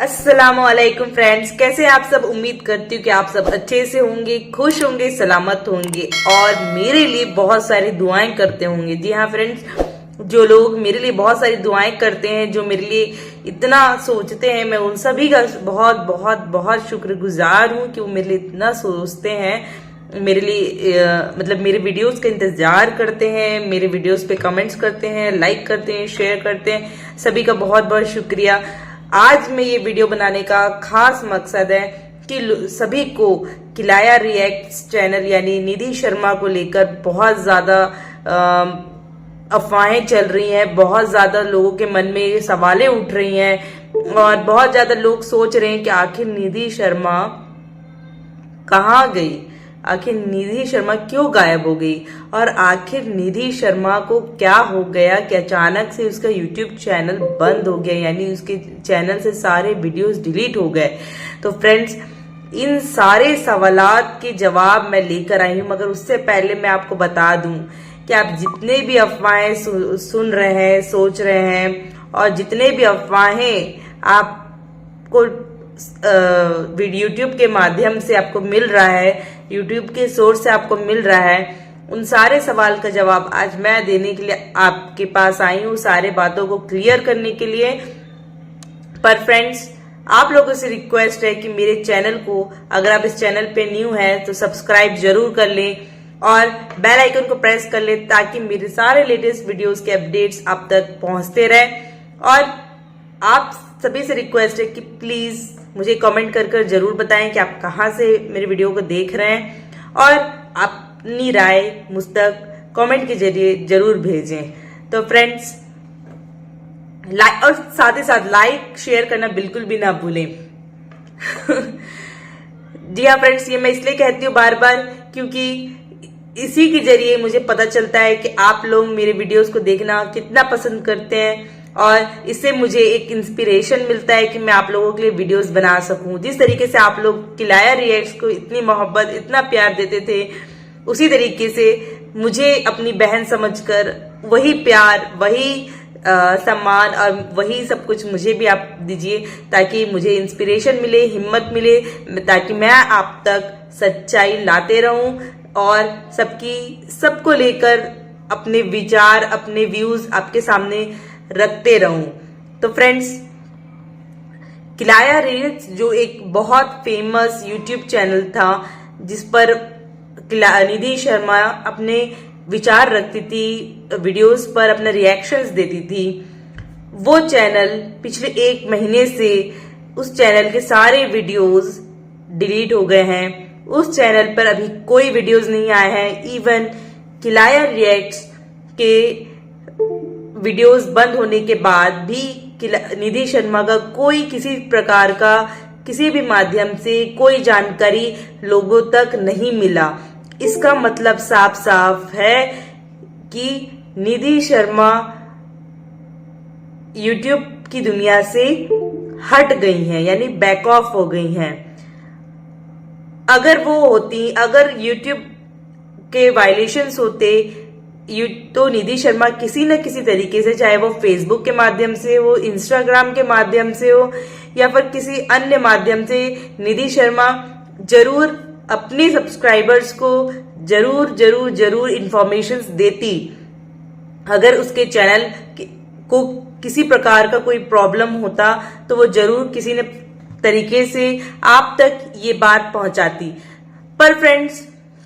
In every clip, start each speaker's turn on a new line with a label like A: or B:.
A: अस्सलामुअलैकुम फ्रेंड्स, कैसे आप सब। उम्मीद करती हूँ कि आप सब अच्छे से होंगे, खुश होंगे, सलामत होंगे और मेरे लिए बहुत सारी दुआएं करते होंगे। जी हाँ फ्रेंड्स, जो लोग मेरे लिए बहुत सारी दुआएं करते हैं, जो मेरे लिए इतना सोचते हैं, मैं उन सभी का बहुत बहुत बहुत शुक्रगुजार हूँ कि वो मेरे लिए इतना सोचते हैं, मेरे लिए मतलब मेरे वीडियोस का इंतजार करते हैं, मेरे वीडियोस पे कमेंट्स करते हैं, लाइक करते हैं, शेयर करते हैं। सभी का बहुत बहुत शुक्रिया। आज मैं ये वीडियो बनाने का खास मकसद है कि सभी को किलाया रिएक्ट्स चैनल यानी निधि शर्मा को लेकर बहुत ज्यादा अफवाहें चल रही हैं, बहुत ज्यादा लोगों के मन में ये सवालें उठ रही हैं और बहुत ज्यादा लोग सोच रहे हैं कि आखिर निधि शर्मा कहाँ गई, आखिर निधि शर्मा क्यों गायब हो गई और आखिर निधि शर्मा को क्या हो गया कि अचानक से उसका यूट्यूब चैनल बंद हो गया, यानी उसके चैनल से सारे वीडियोस डिलीट हो गए। तो फ्रेंड्स, इन सारे सवालात के जवाब मैं लेकर आई हूं, मगर उससे पहले मैं आपको बता दूं कि आप जितने भी अफवाहें सुन रहे हैं, सोच रहे हैं और जितने भी अफवाहें आपको यूट्यूब के माध्यम से आपको मिल रहा है, यूट्यूब के सोर्स से आपको मिल रहा है, उन सारे सवाल का जवाब आज मैं देने के लिए आपके पास आई हूँ, सारे बातों को क्लियर करने के लिए। पर फ्रेंड्स, आप लोगों से रिक्वेस्ट है कि मेरे चैनल को, अगर आप इस चैनल पे न्यू हैं तो सब्सक्राइब जरूर कर लें और बेल आइकन को प्रेस कर लें ताकि मेरे सारे लेटेस्ट वीडियोस के अपडेट्स आप तक पहुंचते रहें। और आप सभी से रिक्वेस्ट है कि प्लीज मुझे कमेंट कर जरूर बताएं कि आप कहां से मेरे वीडियो को देख रहे हैं और अपनी राय मुझ तक कमेंट के जरिए जरूर भेजें। तो फ्रेंड्स, लाइक और साथ ही साथ लाइक शेयर करना बिल्कुल भी ना भूलें। जी हाँ फ्रेंड्स, ये मैं इसलिए कहती हूँ बार बार क्योंकि इसी के जरिए मुझे पता चलता है कि आप लोग मेरे वीडियोस को देखना कितना पसंद करते हैं और इससे मुझे एक इंस्पिरेशन मिलता है कि मैं आप लोगों के लिए वीडियोस बना सकूं। जिस तरीके से आप लोग किलाया रिएक्ट्स को इतनी मोहब्बत, इतना प्यार देते थे, उसी तरीके से मुझे अपनी बहन समझकर वही प्यार, वही सम्मान और वही सब कुछ मुझे भी आप दीजिए ताकि मुझे इंस्पिरेशन मिले, हिम्मत मिले, ताकि मैं आप तक सच्चाई लाते रहूं और सबको लेकर अपने विचार, अपने व्यूज आपके सामने रखते रहूं। तो फ्रेंड्स, किलाया रिएक्ट्स जो एक बहुत फेमस यूट्यूब चैनल था जिस पर निधि शर्मा अपने विचार रखती थी, वीडियोस पर अपने रिएक्शंस देती थी, वो चैनल पिछले 1 महीने से उस चैनल के सारे वीडियोस डिलीट हो गए हैं। उस चैनल पर अभी कोई वीडियोस नहीं आए हैं। इवन किलाया रिएक्ट्स के वीडियोस बंद होने के बाद भी निधि शर्मा का कोई किसी प्रकार का, किसी भी माध्यम से कोई जानकारी लोगों तक नहीं मिला। इसका मतलब साफ साफ है कि निधि शर्मा यूट्यूब की दुनिया से हट गई हैं, यानी बैक ऑफ हो गई हैं। अगर वो होती, अगर यूट्यूब के वायलेशंस होते तो निधि शर्मा किसी न किसी तरीके से, चाहे वो फेसबुक के माध्यम से हो, इंस्टाग्राम के माध्यम से हो या फिर किसी अन्य माध्यम से, निधि शर्मा जरूर अपने सब्सक्राइबर्स को जरूर इंफॉर्मेशंस देती। अगर उसके चैनल को किसी प्रकार का कोई प्रॉब्लम होता तो वो जरूर किसी न तरीके से आप तक ये बात पहुंचाती। पर फ्रेंड्स,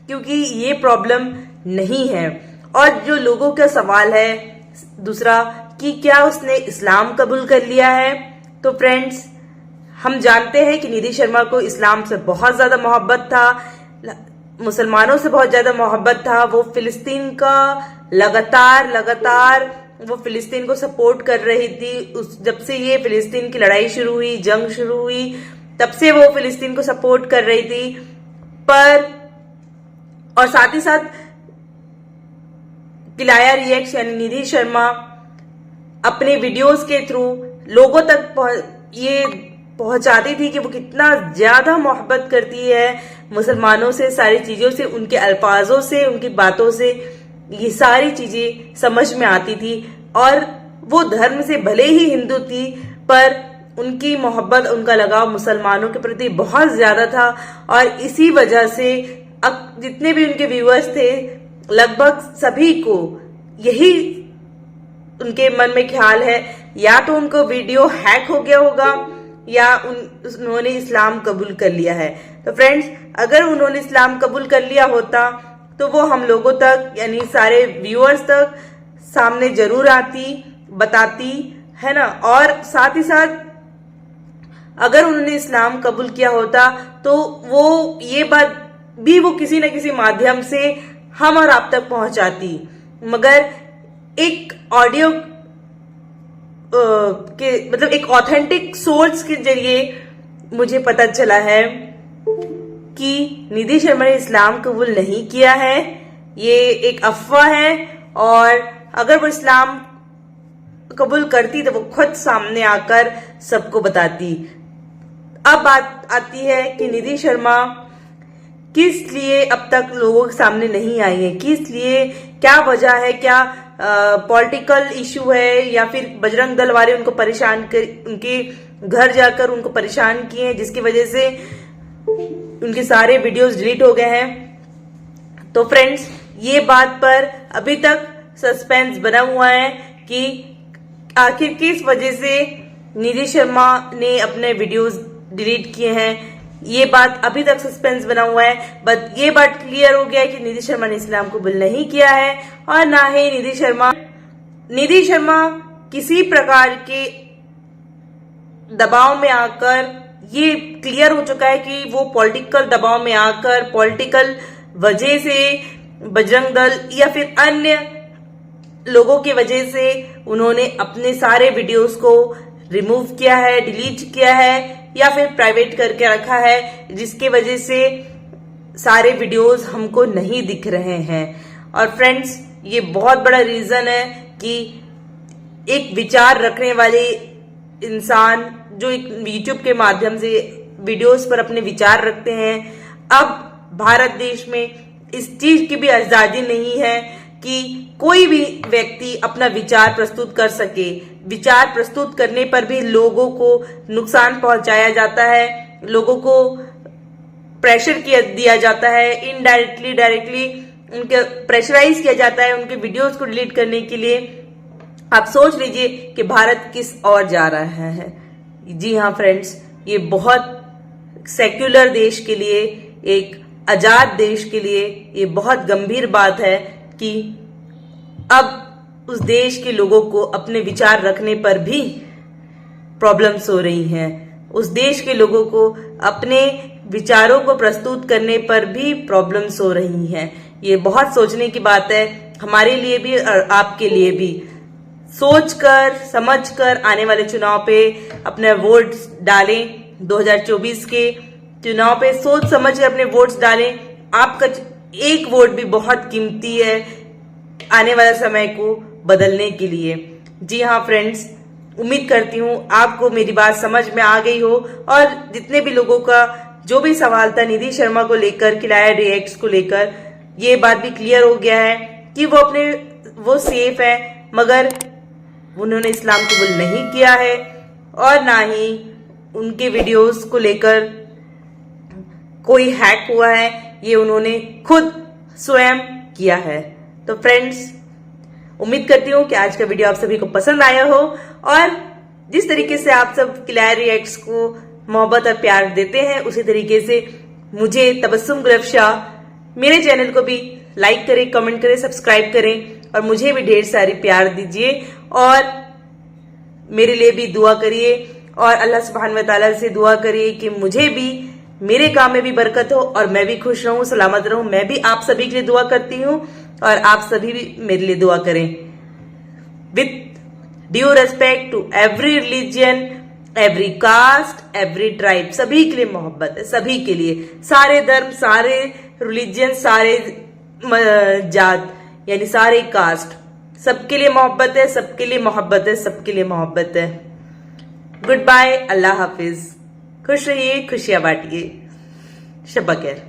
A: क्योंकि ये प्रॉब्लम नहीं है और जो लोगों का सवाल है दूसरा कि क्या उसने इस्लाम कबूल कर लिया है, तो फ्रेंड्स, हम जानते हैं कि निधि शर्मा को इस्लाम से बहुत ज्यादा मोहब्बत था, मुसलमानों से बहुत ज्यादा मोहब्बत था। वो फिलिस्तीन का लगातार वो फिलिस्तीन को सपोर्ट कर रही थी। जब से ये फिलिस्तीन की लड़ाई शुरू हुई, जंग शुरू हुई, तब से वो फिलिस्तीन को सपोर्ट कर रही थी। पर और साथ ही साथ किलाया रिएक्ट्स यानी निधि शर्मा अपने वीडियोस के थ्रू लोगों तक ये पहुंचाती थी कि वो कितना ज्यादा मोहब्बत करती है मुसलमानों से, सारी चीजों से, उनके अल्फाजों से, उनकी बातों से ये सारी चीजें समझ में आती थी। और वो धर्म से भले ही हिंदू थी पर उनकी मोहब्बत, उनका लगाव मुसलमानों के प्रति बहुत ज्यादा था और इसी वजह से अब जितने भी उनके व्यूअर्स थे लगभग सभी को यही उनके मन में ख्याल है, या तो उनको वीडियो हैक हो गया होगा या उन्होंने इस्लाम कबूल कर लिया है। तो फ्रेंड्स, अगर उन्होंने इस्लाम कबूल कर लिया होता तो वो हम लोगों तक यानी सारे व्यूअर्स तक सामने जरूर आती, बताती, है ना। और साथ ही साथ अगर उन्होंने इस्लाम कबूल किया होता तो वो ये बात भी वो किसी न किसी माध्यम से हम और आप तक पहुंचाती, मगर एक ऑडियो के मतलब एक ऑथेंटिक सोर्स के जरिए मुझे पता चला है कि निधि शर्मा ने इस्लाम कबूल नहीं किया है, ये एक अफवाह है। और अगर वो इस्लाम कबूल करती तो वो खुद सामने आकर सबको बताती। अब बात आती है कि निधि शर्मा किस लिए अब तक लोगों के सामने नहीं आई है, किस लिए, क्या वजह है, क्या पॉलिटिकल इशू है या फिर बजरंग दल वाले उनको परेशान कर, उनके घर जाकर उनको परेशान किए हैं जिसकी वजह से उनके सारे वीडियोस डिलीट हो गए हैं। तो फ्रेंड्स, ये बात पर अभी तक सस्पेंस बना हुआ है कि आखिर किस वजह से निधि शर्मा ने अपने वीडियोस डिलीट किए हैं। ये बात अभी तक सस्पेंस बना हुआ है, बट ये बात क्लियर हो गया है कि निधि शर्मा ने इस्लाम कबूल नहीं किया है और ना ही निधि शर्मा किसी प्रकार के दबाव में आकर, ये क्लियर हो चुका है कि वो पॉलिटिकल दबाव में आकर, पॉलिटिकल वजह से बजरंग दल या फिर अन्य लोगों की वजह से उन्होंने अपने सारे वीडियोस को रिमूव किया है, डिलीट किया है या फिर प्राइवेट करके रखा है, जिसके वजह से सारे वीडियोस हमको नहीं दिख रहे हैं। और फ्रेंड्स, ये बहुत बड़ा रीजन है कि एक विचार रखने वाले इंसान जो एक यूट्यूब के माध्यम से वीडियोस पर अपने विचार रखते हैं, अब भारत देश में इस चीज की भी आजादी नहीं है कि कोई भी व्यक्ति अपना विचार प्रस्तुत कर सके। विचार प्रस्तुत करने पर भी लोगों को नुकसान पहुंचाया जाता है, लोगों को प्रेशर दिया जाता है, इनडायरेक्टली डायरेक्टली उनके प्रेशराइज किया जाता है उनके वीडियोस को डिलीट करने के लिए। आप सोच लीजिए कि भारत किस ओर जा रहा है। जी हाँ फ्रेंड्स, ये बहुत सेक्युलर देश के लिए, एक आजाद देश के लिए ये बहुत गंभीर बात है कि अब उस देश के लोगों को अपने विचार रखने पर भी प्रॉब्लम्स हो रही हैं। उस देश के लोगों को अपने विचारों को प्रस्तुत करने पर भी प्रॉब्लम्स हो रही हैं। ये बहुत सोचने की बात है, हमारे लिए भी और आपके लिए भी। सोचकर समझकर आने वाले चुनाव पे अपने वोट्स डालें। 2024 के चुनाव पे सोच समझ कर अपने वोट्स डालें। आपका एक वोट भी बहुत कीमती है आने वाले समय को बदलने के लिए। जी हाँ फ्रेंड्स, उम्मीद करती हूँ आपको मेरी बात समझ में आ गई हो और जितने भी लोगों का जो भी सवाल था निधि शर्मा को लेकर, खिलाया रिएक्ट्स को लेकर, ये बात भी क्लियर हो गया है कि वो सेफ है, मगर उन्होंने इस्लाम कबूल नहीं किया है और ना ही उनके वीडियोस को लेकर कोई हैक हुआ है, ये उन्होंने खुद स्वयं किया है। तो फ्रेंड्स, उम्मीद करती हूँ कि आज का वीडियो आप सभी को पसंद आया हो और जिस तरीके से आप सब खिलाया रिएक्ट्स को मोहब्बत और प्यार देते हैं, उसी तरीके से मुझे तबस्सुम गुलफ्शाह मेरे चैनल को भी लाइक करें, कमेंट करें, सब्सक्राइब करें और मुझे भी ढेर सारी प्यार दीजिए और मेरे लिए भी दुआ करिए और अल्लाह सुब्हान व तआला से दुआ करिए कि मुझे भी मेरे काम में भी बरकत हो और मैं भी खुश रहूं, सलामत रहूं। मैं भी आप सभी के लिए दुआ करती हूं और आप सभी भी मेरे लिए दुआ करें। With due respect to every religion, every caste, every tribe, सभी के लिए मोहब्बत है, सभी के लिए, सारे धर्म, सारे रिलीजन, सारे जात यानी सारे कास्ट, सबके लिए मोहब्बत है, सबके लिए मोहब्बत है, सबके लिए मोहब्बत है। गुड बाय, अल्लाह हाफिज, खुश रहिए, खुशियां बांटिए, शब बखैर।